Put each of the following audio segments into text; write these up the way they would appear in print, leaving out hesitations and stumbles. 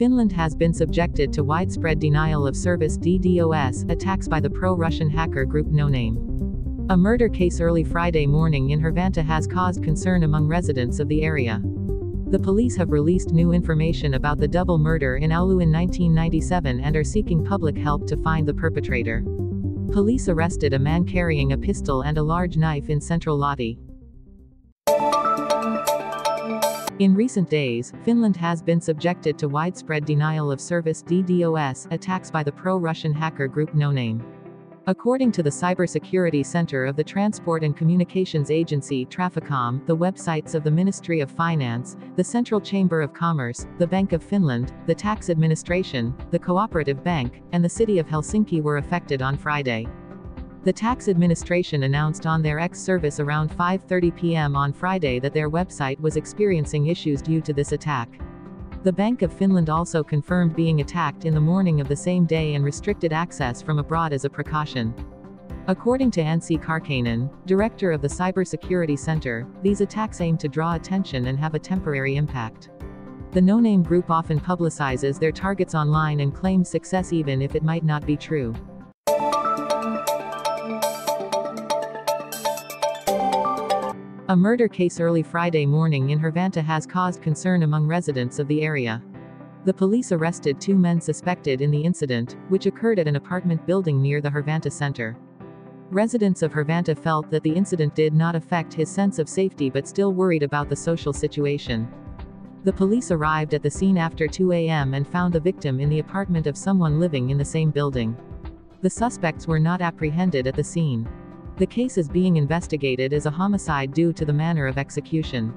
Finland has been subjected to widespread denial of service DDoS attacks by the pro-Russian hacker group NoName. A murder case early Friday morning in Hervanta has caused concern among residents of the area. The police have released new information about the double murder in Oulu in 1997 and are seeking public help to find the perpetrator. Police arrested a man carrying a pistol and a large knife in central Lahti. In recent days, Finland has been subjected to widespread denial of service DDoS attacks by the pro-Russian hacker group NoName. According to the Cybersecurity Center of the Transport and Communications Agency Traficom, the websites of the Ministry of Finance, the Central Chamber of Commerce, the Bank of Finland, the Tax Administration, the Cooperative Bank, and the City of Helsinki were affected on Friday. The Tax Administration announced on their X service around 5:30 p.m. on Friday that their website was experiencing issues due to this attack. The Bank of Finland also confirmed being attacked in the morning of the same day and restricted access from abroad as a precaution. According to Anssi Karkainen, director of the Cybersecurity Center, these attacks aim to draw attention and have a temporary impact. The NoName group often publicizes their targets online and claims success even if it might not be true. A murder case early Friday morning in Hervanta has caused concern among residents of the area. The police arrested two men suspected in the incident, which occurred at an apartment building near the Hervanta center. Residents of Hervanta felt that the incident did not affect his sense of safety but still worried about the social situation. The police arrived at the scene after 2 a.m. and found the victim in the apartment of someone living in the same building. The suspects were not apprehended at the scene. The case is being investigated as a homicide due to the manner of execution.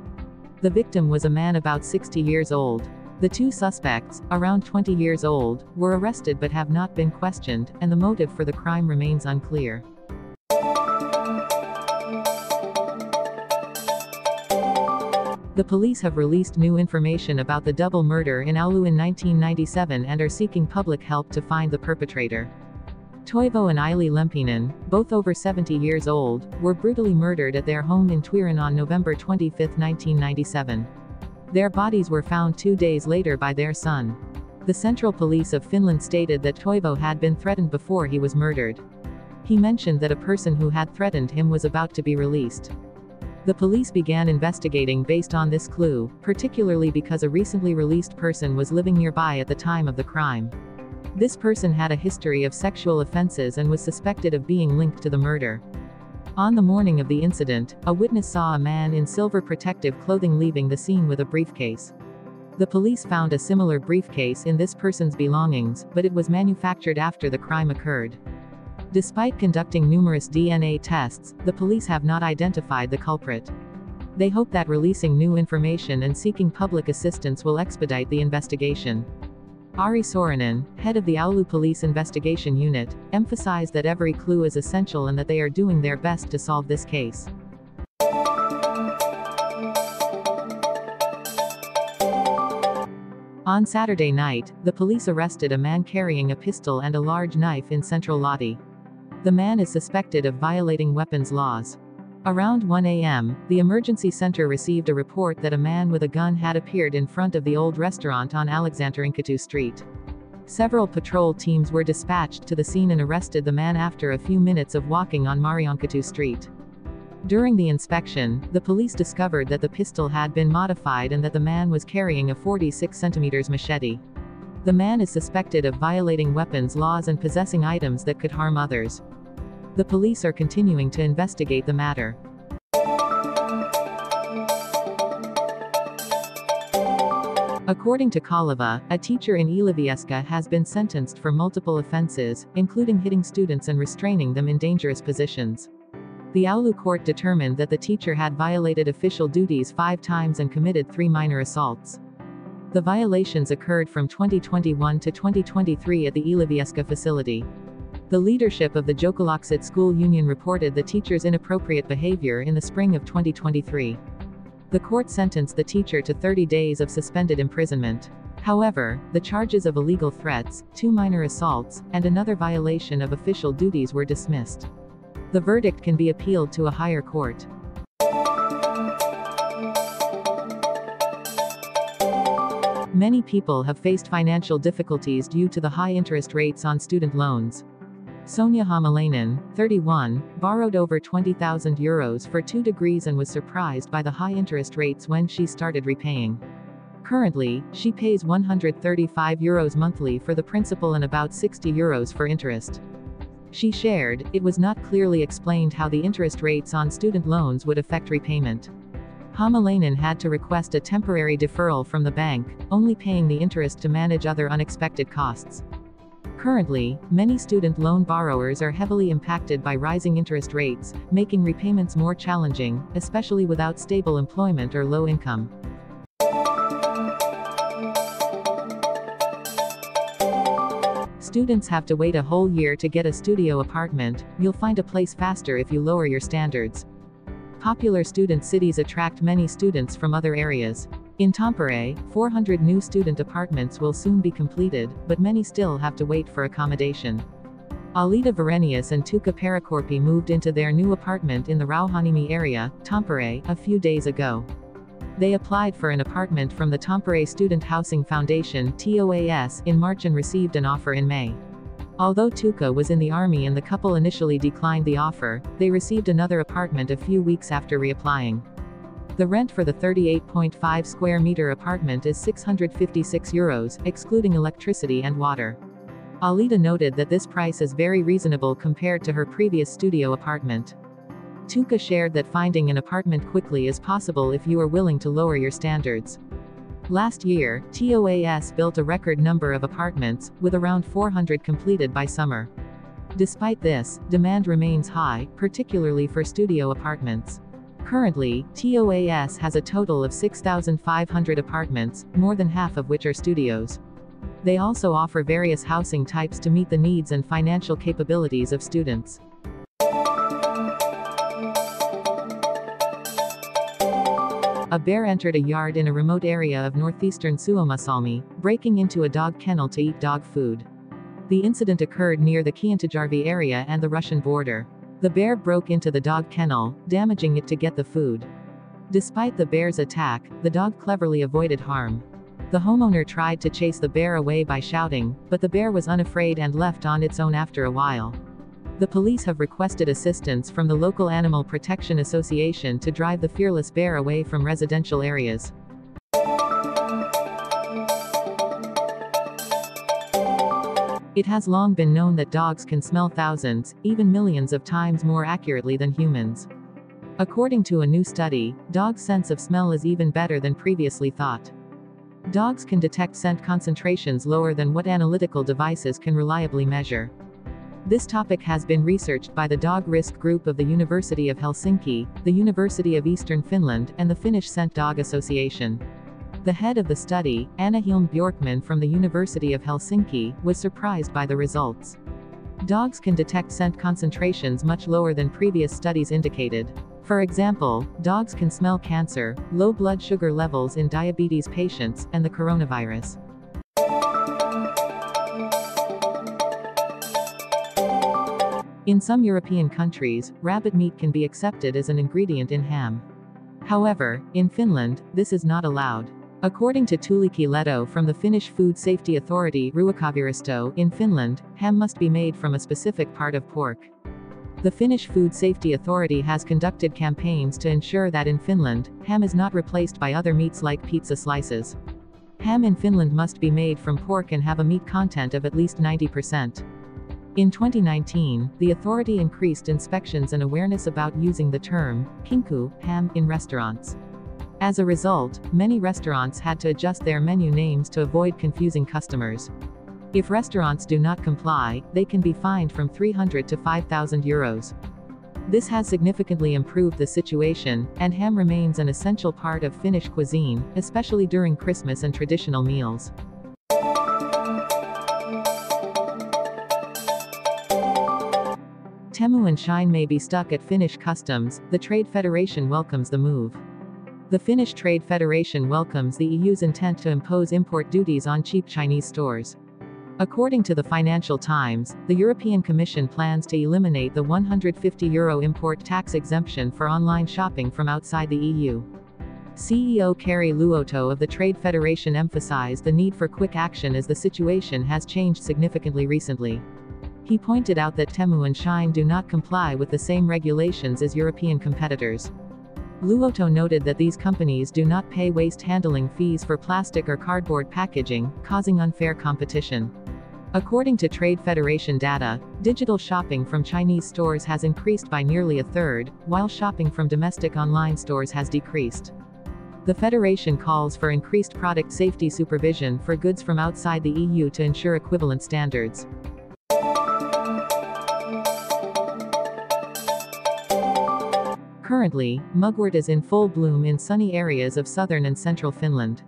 The victim was a man about 60 years old. The two suspects, around 20 years old, were arrested but have not been questioned, and the motive for the crime remains unclear. The police have released new information about the double murder in Oulu in 1997 and are seeking public help to find the perpetrator. Toivo and Aili Lempinen, both over 70 years old, were brutally murdered at their home in Tuiran on November 25, 1997. Their bodies were found 2 days later by their son. The Central Police of Finland stated that Toivo had been threatened before he was murdered. He mentioned that a person who had threatened him was about to be released. The police began investigating based on this clue, particularly because a recently released person was living nearby at the time of the crime. This person had a history of sexual offenses and was suspected of being linked to the murder. On the morning of the incident, a witness saw a man in silver protective clothing leaving the scene with a briefcase. The police found a similar briefcase in this person's belongings, but it was manufactured after the crime occurred. Despite conducting numerous DNA tests, the police have not identified the culprit. They hope that releasing new information and seeking public assistance will expedite the investigation. Ari Soranen, head of the Oulu Police Investigation Unit, emphasized that every clue is essential and that they are doing their best to solve this case. On Saturday night, the police arrested a man carrying a pistol and a large knife in central Lotti. The man is suspected of violating weapons laws. Around 1 a.m., the emergency center received a report that a man with a gun had appeared in front of the old restaurant on Alexandrinkatu Street. Several patrol teams were dispatched to the scene and arrested the man after a few minutes of walking on Mariankatu Street. During the inspection, the police discovered that the pistol had been modified and that the man was carrying a 46 cm machete. The man is suspected of violating weapons laws and possessing items that could harm others. The police are continuing to investigate the matter. According to Kaleva, a teacher in Ylivieska has been sentenced for multiple offenses, including hitting students and restraining them in dangerous positions. The Oulu court determined that the teacher had violated official duties 5 times and committed 3 minor assaults. The violations occurred from 2021 to 2023 at the Ylivieska facility. The leadership of the Jokelakset School Union reported the teacher's inappropriate behavior in the spring of 2023. The court sentenced the teacher to 30 days of suspended imprisonment. However, the charges of illegal threats, 2 minor assaults, and another violation of official duties were dismissed. The verdict can be appealed to a higher court. Many people have faced financial difficulties due to the high interest rates on student loans. Sonia Hamalainen, 31, borrowed over €20,000 for 2 degrees and was surprised by the high interest rates when she started repaying. Currently, she pays €135 monthly for the principal and about €60 for interest. She shared, "It was not clearly explained how the interest rates on student loans would affect repayment." Hamalainen had to request a temporary deferral from the bank, only paying the interest to manage other unexpected costs. Currently, many student loan borrowers are heavily impacted by rising interest rates, making repayments more challenging, especially without stable employment or low income. Students have to wait a whole year to get a studio apartment. You'll find a place faster if you lower your standards. Popular student cities attract many students from other areas. In Tampere, 400 new student apartments will soon be completed, but many still have to wait for accommodation. Alida Varenius and Tuukka Peräkorpi moved into their new apartment in the Rauhanimi area, Tampere, a few days ago. They applied for an apartment from the Tampere Student Housing Foundation (TOAS) in March and received an offer in May. Although Tuukka was in the army and the couple initially declined the offer, they received another apartment a few weeks after reapplying. The rent for the 38.5 square meter apartment is €656, excluding electricity and water. Alida noted that this price is very reasonable compared to her previous studio apartment. Tuukka shared that finding an apartment quickly is possible if you are willing to lower your standards. Last year, TOAS built a record number of apartments, with around 400 completed by summer. Despite this, demand remains high, particularly for studio apartments. Currently, TOAS has a total of 6,500 apartments, more than half of which are studios. They also offer various housing types to meet the needs and financial capabilities of students. A bear entered a yard in a remote area of northeastern Suomussalmi, breaking into a dog kennel to eat dog food. The incident occurred near the Kiantajärvi area and the Russian border. The bear broke into the dog kennel, damaging it to get the food. Despite the bear's attack, the dog cleverly avoided harm. The homeowner tried to chase the bear away by shouting, but the bear was unafraid and left on its own after a while. The police have requested assistance from the local Animal Protection Association to drive the fearless bear away from residential areas. It has long been known that dogs can smell thousands, even millions of times more accurately than humans. According to a new study, dogs' sense of smell is even better than previously thought. Dogs can detect scent concentrations lower than what analytical devices can reliably measure. This topic has been researched by the Dog Risk Group of the University of Helsinki, the University of Eastern Finland, and the Finnish Scent Dog Association. The head of the study, Anna Hilm Bjorkman from the University of Helsinki, was surprised by the results. Dogs can detect scent concentrations much lower than previous studies indicated. For example, dogs can smell cancer, low blood sugar levels in diabetes patients, and the coronavirus. In some European countries, rabbit meat can be accepted as an ingredient in ham. However, in Finland, this is not allowed. According to Tuulikki Leto from the Finnish Food Safety Authority Ruokavirasto, in Finland, ham must be made from a specific part of pork. The Finnish Food Safety Authority has conducted campaigns to ensure that in Finland, ham is not replaced by other meats like pizza slices. Ham in Finland must be made from pork and have a meat content of at least 90%. In 2019, the authority increased inspections and awareness about using the term kinku, ham, in restaurants. As a result, many restaurants had to adjust their menu names to avoid confusing customers. If restaurants do not comply, they can be fined from €300 to €5,000. This has significantly improved the situation, and ham remains an essential part of Finnish cuisine, especially during Christmas and traditional meals. Temo and Shein may be stuck at Finnish customs. The Trade Federation welcomes the move. The Finnish Trade Federation welcomes the EU's intent to impose import duties on cheap Chinese stores. According to the Financial Times, the European Commission plans to eliminate the €150 import tax exemption for online shopping from outside the EU. CEO Kari Luoto of the Trade Federation emphasized the need for quick action as the situation has changed significantly recently. He pointed out that Temo and Shine do not comply with the same regulations as European competitors. Luoto noted that these companies do not pay waste handling fees for plastic or cardboard packaging, causing unfair competition. According to Trade Federation data, digital shopping from Chinese stores has increased by nearly a third, while shopping from domestic online stores has decreased. The Federation calls for increased product safety supervision for goods from outside the EU to ensure equivalent standards. Currently, mugwort is in full bloom in sunny areas of southern and central Finland.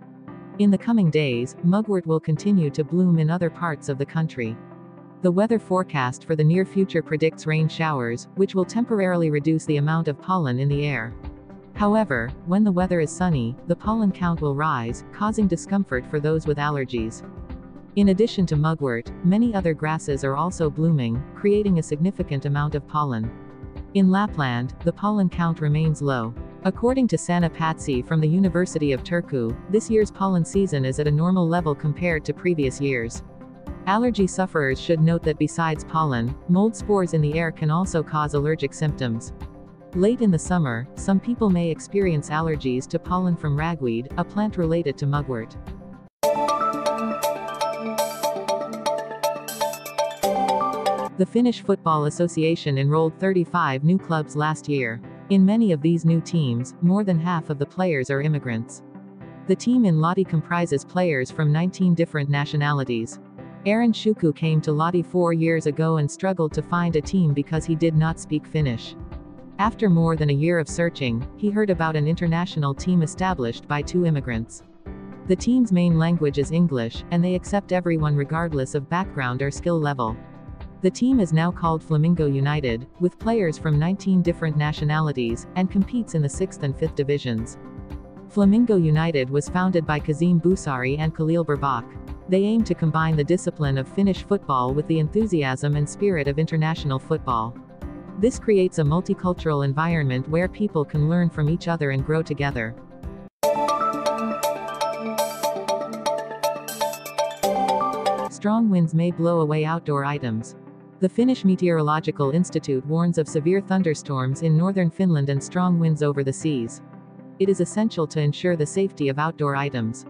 In the coming days, mugwort will continue to bloom in other parts of the country. The weather forecast for the near future predicts rain showers, which will temporarily reduce the amount of pollen in the air. However, when the weather is sunny, the pollen count will rise, causing discomfort for those with allergies. In addition to mugwort, many other grasses are also blooming, creating a significant amount of pollen. In Lapland, the pollen count remains low. According to Sanna Patsi from the University of Turku, this year's pollen season is at a normal level compared to previous years. Allergy sufferers should note that besides pollen, mold spores in the air can also cause allergic symptoms. Late in the summer, some people may experience allergies to pollen from ragweed, a plant related to mugwort. The Finnish Football Association enrolled 35 new clubs last year. In many of these new teams, more than half of the players are immigrants. The team in Lotti comprises players from 19 different nationalities. Aaron Shuku came to Lotti 4 years ago and struggled to find a team because he did not speak Finnish. After more than a year of searching, he heard about an international team established by 2 immigrants. The team's main language is English, and they accept everyone regardless of background or skill level. The team is now called Flamingo United, with players from 19 different nationalities, and competes in the 6th and 5th divisions. Flamingo United was founded by Kazim Busari and Khalil Burbak. They aim to combine the discipline of Finnish football with the enthusiasm and spirit of international football. This creates a multicultural environment where people can learn from each other and grow together. Strong winds may blow away outdoor items. The Finnish Meteorological Institute warns of severe thunderstorms in northern Finland and strong winds over the seas. It is essential to ensure the safety of outdoor items.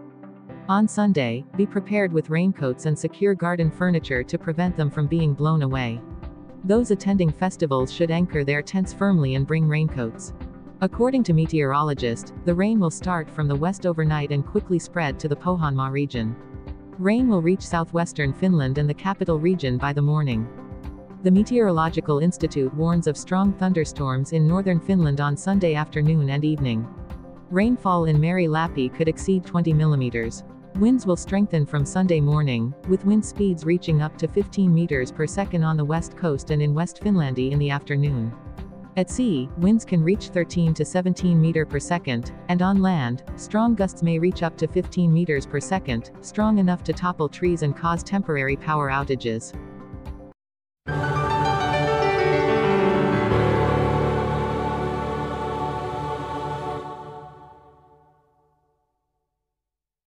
On Sunday, be prepared with raincoats and secure garden furniture to prevent them from being blown away. Those attending festivals should anchor their tents firmly and bring raincoats. According to meteorologists, the rain will start from the west overnight and quickly spread to the Pohjanmaa region. Rain will reach southwestern Finland and the capital region by the morning. The Meteorological Institute warns of strong thunderstorms in northern Finland on Sunday afternoon and evening. Rainfall in Meri-Lappi could exceed 20 millimeters. Winds will strengthen from Sunday morning, with wind speeds reaching up to 15 meters per second on the west coast and in West Finlandia in the afternoon. At sea, winds can reach 13 to 17 meters per second, and on land, strong gusts may reach up to 15 meters per second, strong enough to topple trees and cause temporary power outages.